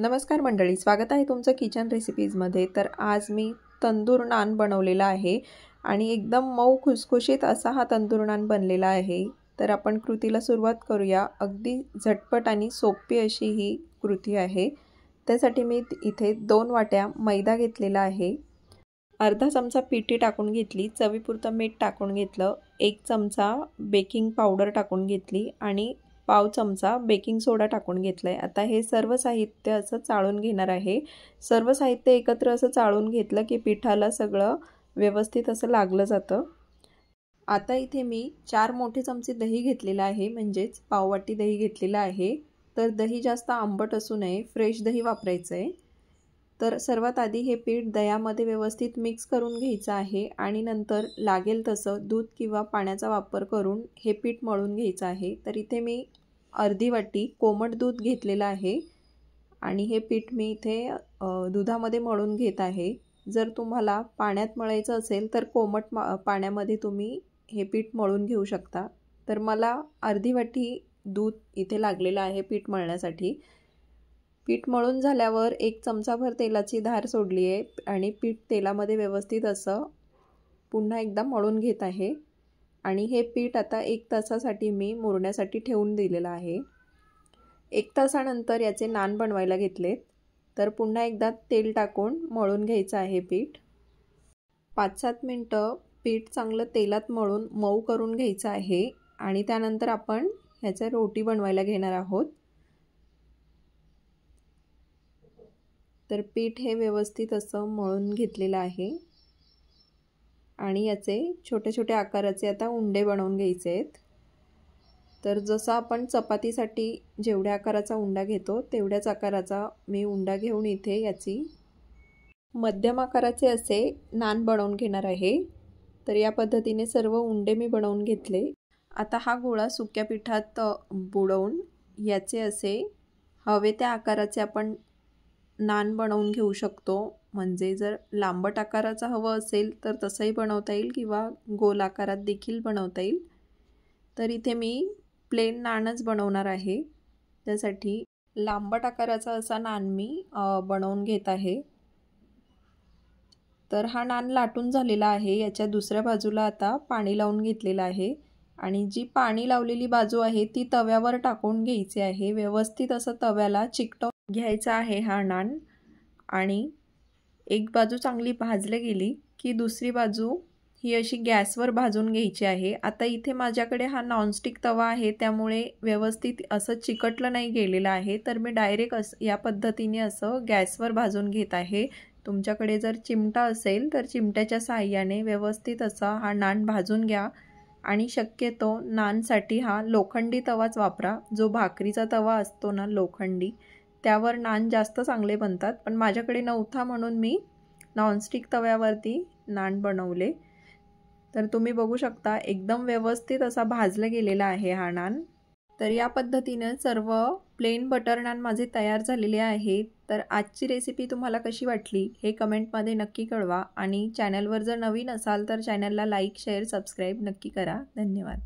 नमस्कार मंडळी, स्वागत आहे तुमचं किचन रेसिपीजमध्ये। तर आज मी तंदूर नान बनवलेला आहे आणि एकदम मऊ खुसखुशीत असा हा तंदूर नान बनलेला आहे। तर आपण कृतीला सुरुवात करूया। अगदी झटपट आणि सोपी अशी ही कृती आहे। त्यासाठी मी इथे 2 वाट्या मैदा घेतलेला आहे, अर्धा चमचा पिठी टाकून घेतली, चवीपुरतं मीठ टाकून घेतलं, 1 चमचा बेकिंग पावडर टाकून घेतली आणि पाव चमचा बेकिंग सोडा टाकून घेतलाय। आता हे सर्व साहित्य असं चाळून घेणार आहे। सर्व साहित्य एकत्र असं चाळून घेतलं की पिठाला सगळं व्यवस्थित असं लागलं जातं। आता इथे मी 4 मोठे चमचे दही घेतलेला आहे, म्हणजेच पाववाटी दही घेतलेला आहे। तर दही जास्त आंबट असू नये, फ्रेश दही वापरायचं आहे। तर सर्वात आधी हे पीठ दह्यामध्ये व्यवस्थित मिक्स करून घ्यायचं आहे आणि नंतर लागेल तसं दूध किंवा पाण्याचा वापर करून हे पीठ मळून घ्यायचं आहे। तर इथे मी अर्धी वाटी कोमट दूध घेतलेलं आहे आणि हे पीठ मी इथे दुधामध्ये मळून घेत आहे। जर तुम्हाला पाण्यात मळायचं असेल तर कोमट पाण्यामध्ये तुम्ही हे पीठ मळून घेऊ शकता। तर मला अर्धी वाटी दूध इथे लागलेलं आहे पीठ मळण्यासाठी। पीठ मळून झाल्यावर 1 चमचाभर तेलाची धार सोडली आहे आणि पीठ तेलामध्ये व्यवस्थित असं पुन्हा एकदा मळून घेत आहे आणि हे पीठ आता 1 तासासाठी मी मुरण्यासाठी ठेवून दिलेलं आहे। 1 तासानंतर याचे नान बनवायला घेतलेत। तर पुन्हा एकदा तेल टाकून मळून घ्यायचं आहे पीठ। 5-7 मिनिटं पीठ चांगलं तेलात मळून मऊ करून घ्यायचं आहे आणि त्यानंतर आपण ह्याच्या रोटी बनवायला घेणार आहोत। तर पीठ हे व्यवस्थित असं मळून घेतलेलं आहे आणि याचे छोटे छोटे आकाराचे आता उंडे बनवून घ्यायचे आहेत। तर जसं आपण चपातीसाठी जेवढ्या आकाराचा उंडा घेतो तेवढ्याच आकाराचा मी उंडा घेऊन इथे याची मध्यम आकाराचे असे नान बनवून घेणार आहे। तर या पद्धतीने सर्व उंडे मी बनवून घेतले। आता हा गोळा सुक्या पिठात बुडवून याचे असे हवे त्या आकाराचे आपण नान बनवून घेऊ शकतो। म्हणजे जर लांबट आकाराचा हवं असेल तर तसंही बनवता येईल किंवा गोल आकारात देखील बनवता येईल। तर इथे मी प्लेन नानच बनवणार आहे। त्यासाठी लांबट आकाराचा असा नान मी बनवून घेत आहे। तर हा नान लाटून झालेला आहे। याच्या दुसऱ्या बाजूला आता पाणी लावून घेतलेलं आहे आणि जी पाणी लावलेली बाजू आहे ती तव्यावर टाकून घ्यायची आहे। व्यवस्थित असं तव्याला चिकटवून घ्यायचा आहे हा नान आणि एक बाजू चांगली भाजली गेली की दुसरी बाजू ही अशी गॅसवर भाजून घ्यायची आहे। आता इथे माझ्याकडे हा नॉनस्टिक तवा आहे त्यामुळे व्यवस्थित असं चिकटलं नाही गेलेलं आहे। तर मी डायरेक्ट या पद्धतीने असं गॅसवर भाजून घेत आहे। तुमच्याकडे जर चिमटा असेल तर चिमट्याच्या साहाय्याने व्यवस्थित असा हा नान भाजून घ्या आणि शक्यतो नानसाठी हा लोखंडी तवाच वापरा। जो भाकरीचा तवा असतो ना लोखंडी, त्यावर नान जास्त चांगले बनतात, पण माझ्याकडे नव्हता म्हणून मी नॉनस्टिक तव्यावरती नान बनवले। तर तुम्ही बघू शकता एकदम व्यवस्थित असा भाजला गेलेला आहे हा नान। तर या पद्धतीने सर्व प्लेन बटर नान माझे तयार झालेले आहेत। तर आजची रेसिपी तुम्हाला कशी वाटली हे कमेंटमध्ये नक्की कळवा आणि चॅनलवर जर नवीन असाल तर चॅनलला लाईक, शेअर, सबस्क्राईब नक्की करा। धन्यवाद।